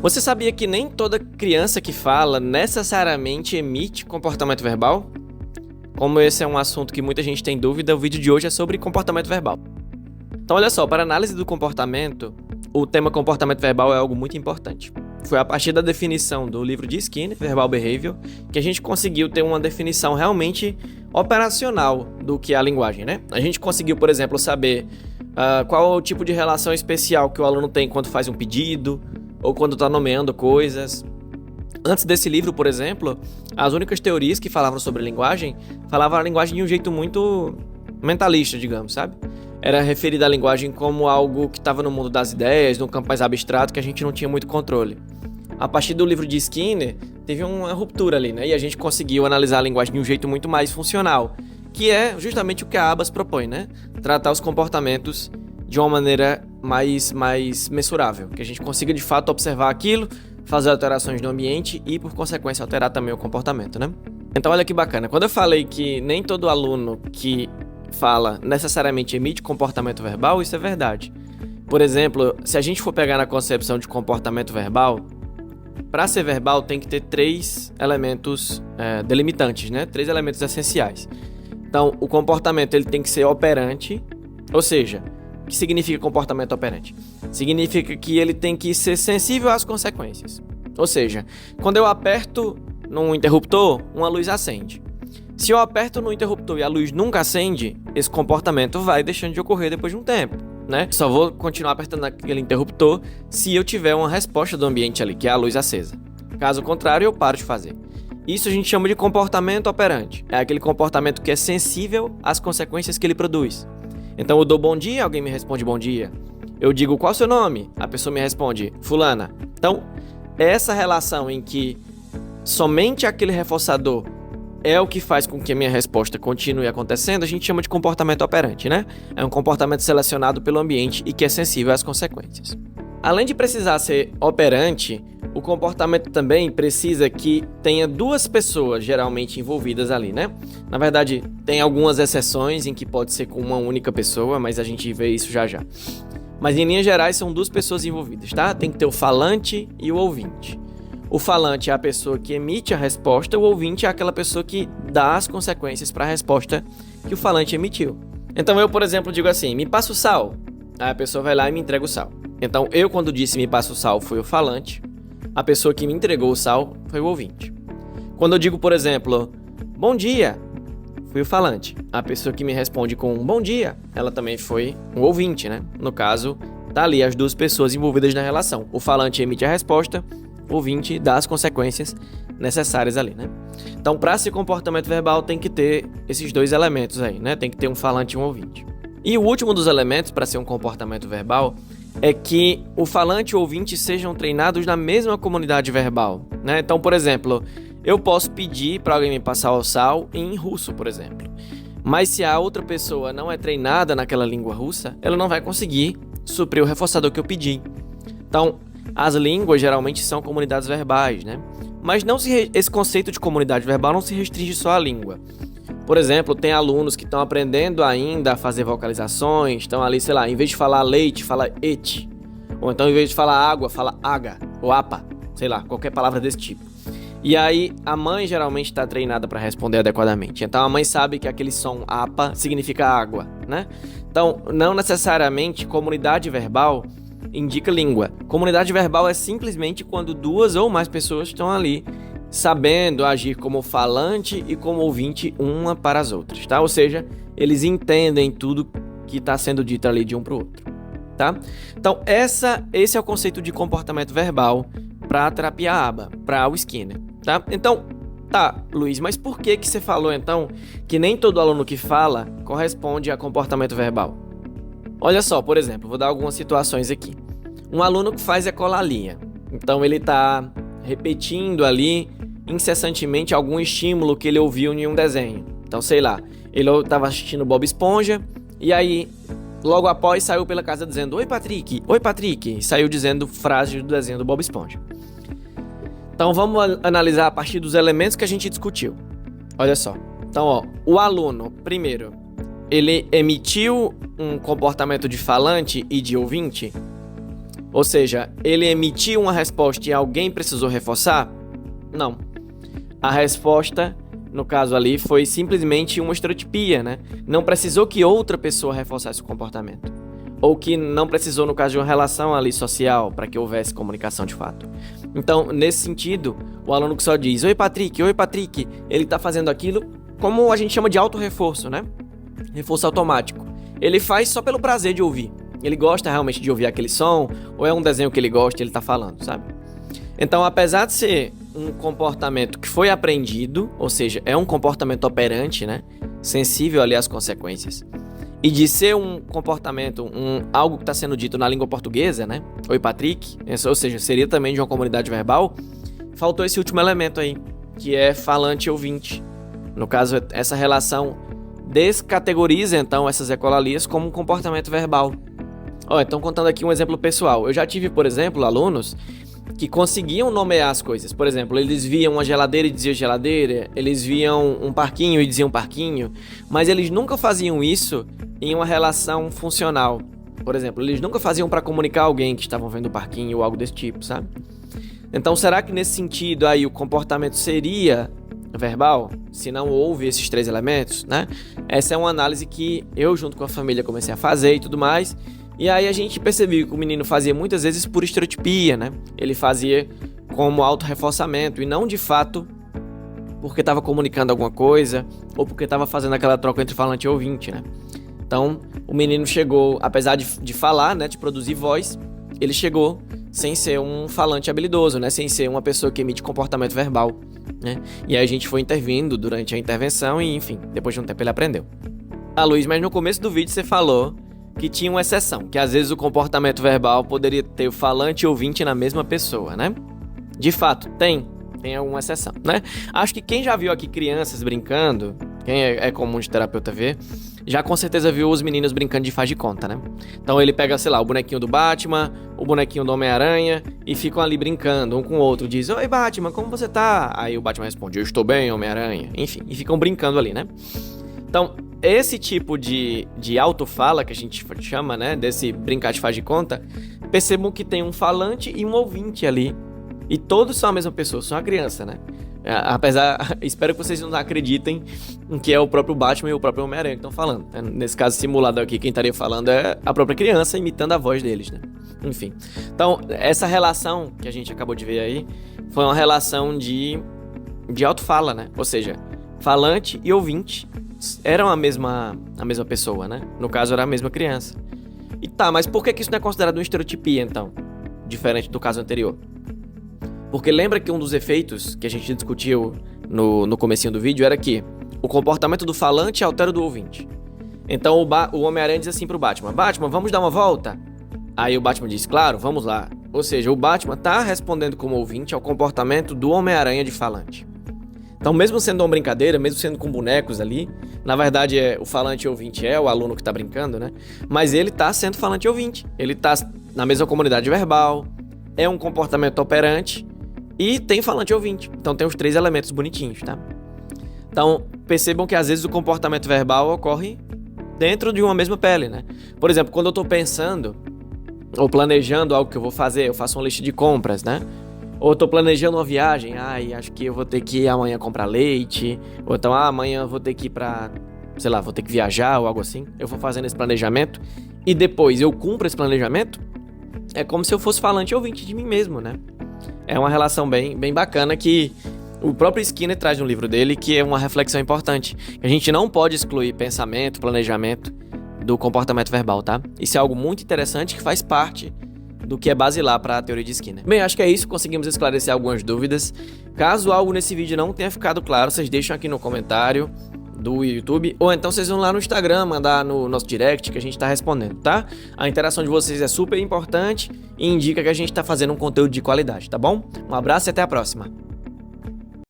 Você sabia que nem toda criança que fala necessariamente emite comportamento verbal? Como esse é um assunto que muita gente tem dúvida, o vídeo de hoje é sobre comportamento verbal. Então, olha só, para análise do comportamento, o tema comportamento verbal é algo muito importante. Foi a partir da definição do livro de Skinner, Verbal Behavior, que a gente conseguiu ter uma definição realmente operacional do que é a linguagem, né? A gente conseguiu, por exemplo, saber qual é o tipo de relação especial que o aluno tem quando faz um pedido ou quando está nomeando coisas. Antes desse livro, por exemplo, as únicas teorias que falavam sobre linguagem falavam a linguagem de um jeito muito mentalista, digamos, sabe? Era referida à linguagem como algo que estava no mundo das ideias, num campo mais abstrato que a gente não tinha muito controle. A partir do livro de Skinner, teve uma ruptura ali, né? E a gente conseguiu analisar a linguagem de um jeito muito mais funcional, que é justamente o que a Abas propõe, né? Tratar os comportamentos de uma maneira mais mensurável, que a gente consiga de fato observar aquilo, fazer alterações no ambiente e, por consequência, alterar também o comportamento, né? Então, olha que bacana. Quando eu falei que nem todo aluno que fala necessariamente emite comportamento verbal, isso é verdade. Por exemplo, se a gente for pegar na concepção de comportamento verbal, para ser verbal tem que ter três elementos delimitantes, né? Três elementos essenciais. Então, o comportamento ele tem que ser operante, ou seja, o que significa comportamento operante? Significa que ele tem que ser sensível às consequências. Ou seja, quando eu aperto num interruptor, uma luz acende. Se eu aperto no interruptor e a luz nunca acende, esse comportamento vai deixando de ocorrer depois de um tempo, né? Só vou continuar apertando aquele interruptor se eu tiver uma resposta do ambiente ali, que é a luz acesa. Caso contrário, eu paro de fazer. Isso a gente chama de comportamento operante. É aquele comportamento que é sensível às consequências que ele produz. Então eu dou bom dia, alguém me responde bom dia. Eu digo qual é o seu nome? A pessoa me responde fulana. Então, essa relação em que somente aquele reforçador é o que faz com que a minha resposta continue acontecendo, a gente chama de comportamento operante, né? É um comportamento selecionado pelo ambiente e que é sensível às consequências. Além de precisar ser operante, o comportamento também precisa que tenha duas pessoas geralmente envolvidas ali, né? Na verdade, tem algumas exceções em que pode ser com uma única pessoa, mas a gente vê isso já já. Mas em linhas gerais são duas pessoas envolvidas, tá? Tem que ter o falante e o ouvinte. O falante é a pessoa que emite a resposta, o ouvinte é aquela pessoa que dá as consequências para a resposta que o falante emitiu. Então eu, por exemplo, digo assim, me passa o sal. Aí a pessoa vai lá e me entrega o sal. Então eu, quando disse me passa o sal, foi o falante. A pessoa que me entregou o sal foi o ouvinte. Quando eu digo, por exemplo, bom dia, foi o falante. A pessoa que me responde com um bom dia, ela também foi o ouvinte, né? No caso, tá ali as duas pessoas envolvidas na relação. O falante emite a resposta, o ouvinte dá as consequências necessárias ali, né? Então, para esse comportamento verbal tem que ter esses dois elementos aí, né? Tem que ter um falante e um ouvinte. E o último dos elementos para ser um comportamento verbal é que o falante e o ouvinte sejam treinados na mesma comunidade verbal, né? Então, por exemplo, eu posso pedir para alguém me passar o sal em russo, por exemplo. Mas se a outra pessoa não é treinada naquela língua russa, ela não vai conseguir suprir o reforçador que eu pedi. Então, as línguas geralmente são comunidades verbais, né? Mas esse conceito de comunidade verbal não se restringe só à língua. Por exemplo, tem alunos que estão aprendendo ainda a fazer vocalizações, estão ali, sei lá, em vez de falar leite, fala et. Ou então, em vez de falar água, fala aga, ou apa, sei lá, qualquer palavra desse tipo. E aí, a mãe geralmente está treinada para responder adequadamente. Então, a mãe sabe que aquele som apa significa água, né? Então, não necessariamente comunidade verbal indica língua. Comunidade verbal é simplesmente quando duas ou mais pessoas estão ali sabendo agir como falante e como ouvinte uma para as outras, tá? Ou seja, eles entendem tudo que está sendo dito ali de um para o outro, tá? Então, esse é o conceito de comportamento verbal para a terapia ABA, para o Skinner, tá? Então, tá, Luiz, mas por que você falou então que nem todo aluno que fala corresponde a comportamento verbal? Olha só, por exemplo, vou dar algumas situações aqui. Um aluno que faz ecolalia, então ele está repetindo ali incessantemente algum estímulo que ele ouviu em um desenho. Então, sei lá, ele estava assistindo Bob Esponja e aí, logo após, saiu pela casa dizendo oi, Patrick, e saiu dizendo frases do desenho do Bob Esponja. Então, vamos analisar a partir dos elementos que a gente discutiu. Olha só. Então, ó, o aluno, primeiro, ele emitiu um comportamento de falante e de ouvinte. Ou seja, ele emitiu uma resposta e alguém precisou reforçar? Não. A resposta, no caso ali, foi simplesmente uma estereotipia, né? Não precisou que outra pessoa reforçasse o comportamento. Ou que não precisou, no caso de uma relação ali social, para que houvesse comunicação de fato. Então, nesse sentido, o aluno que só diz, oi Patrick, ele tá fazendo aquilo como a gente chama de auto-reforço, né? Reforço automático. Ele faz só pelo prazer de ouvir. Ele gosta realmente de ouvir aquele som, ou é um desenho que ele gosta e ele tá falando, sabe? Então, apesar de ser um comportamento que foi aprendido, ou seja, é um comportamento operante, né? Sensível ali às consequências. E de ser um comportamento, algo que está sendo dito na língua portuguesa, né? Oi, Patrick, ou seja, seria também de uma comunidade verbal, faltou esse último elemento aí, que é falante e ouvinte. No caso, essa relação descategoriza, então, essas ecolalias como um comportamento verbal. Então, contando aqui um exemplo pessoal. Eu já tive, por exemplo, alunos que conseguiam nomear as coisas. Por exemplo, eles viam uma geladeira e diziam geladeira, eles viam um parquinho e diziam parquinho, mas eles nunca faziam isso em uma relação funcional. Por exemplo, eles nunca faziam para comunicar a alguém que estavam vendo o parquinho ou algo desse tipo, sabe? Então, será que nesse sentido aí o comportamento seria verbal, se não houve esses três elementos, né? Essa é uma análise que eu, junto com a família, comecei a fazer e tudo mais. E aí a gente percebeu que o menino fazia muitas vezes por estereotipia, né? Ele fazia como auto-reforçamento e não de fato porque estava comunicando alguma coisa ou porque estava fazendo aquela troca entre falante e ouvinte, né? Então, o menino chegou, apesar de falar, né, de produzir voz, ele chegou sem ser um falante habilidoso, né? Sem ser uma pessoa que emite comportamento verbal, né? E aí a gente foi intervindo durante a intervenção e, enfim, depois de um tempo ele aprendeu. Luiz, mas no começo do vídeo você falou que tinha uma exceção, que às vezes o comportamento verbal poderia ter o falante e o ouvinte na mesma pessoa, né? De fato, tem alguma exceção, né? Acho que quem já viu aqui crianças brincando, quem é comum de terapeuta ver, já com certeza viu os meninos brincando de faz de conta, né? Então ele pega, sei lá, o bonequinho do Batman, o bonequinho do Homem-Aranha e ficam ali brincando, um com o outro, diz, oi Batman, como você tá? Aí o Batman responde, eu estou bem, Homem-Aranha, enfim, e ficam brincando ali, né? Então, esse tipo de autofala que a gente chama, né, desse brincar de faz de conta, percebam que tem um falante e um ouvinte ali. E todos são a mesma pessoa, são a criança, né? Apesar, espero que vocês não acreditem em que é o próprio Batman e o próprio Homem-Aranha que estão falando. Nesse caso simulado aqui, quem estaria falando é a própria criança imitando a voz deles, né? Enfim. Então, essa relação que a gente acabou de ver aí foi uma relação de autofala, né? Ou seja, falante e ouvinte eram a mesma pessoa, né? No caso, era a mesma criança. E tá, mas por que isso não é considerado uma estereotipia, então? Diferente do caso anterior. Porque lembra que um dos efeitos que a gente discutiu no comecinho do vídeo era que o comportamento do falante altera o do ouvinte. Então o Homem-Aranha diz assim pro Batman, Batman, vamos dar uma volta? Aí o Batman diz, claro, vamos lá. Ou seja, o Batman tá respondendo como ouvinte ao comportamento do Homem-Aranha de falante. Então, mesmo sendo uma brincadeira, mesmo sendo com bonecos ali, na verdade o falante e ouvinte é o aluno que tá brincando, né? Mas ele tá sendo falante e ouvinte. Ele tá na mesma comunidade verbal, é um comportamento operante e tem falante e ouvinte. Então tem os três elementos bonitinhos, tá? Então, percebam que às vezes o comportamento verbal ocorre dentro de uma mesma pele, né? Por exemplo, quando eu tô pensando ou planejando algo que eu vou fazer, eu faço uma lista de compras, né? Ou eu tô planejando uma viagem, acho que eu vou ter que ir amanhã comprar leite, ou então, amanhã eu vou ter que ir pra, sei lá, vou ter que viajar ou algo assim. Eu vou fazendo esse planejamento e depois eu cumpro esse planejamento, é como se eu fosse falante e ouvinte de mim mesmo, né? É uma relação bem bacana que o próprio Skinner traz no livro dele, que é uma reflexão importante. A gente não pode excluir pensamento, planejamento do comportamento verbal, tá? Isso é algo muito interessante que faz parte do que é basilar para a teoria de Skinner. Bem, acho que é isso, conseguimos esclarecer algumas dúvidas. Caso algo nesse vídeo não tenha ficado claro, vocês deixam aqui no comentário do YouTube, ou então vocês vão lá no Instagram, mandar no nosso direct que a gente tá respondendo, tá? A interação de vocês é super importante e indica que a gente tá fazendo um conteúdo de qualidade, tá bom? Um abraço e até a próxima!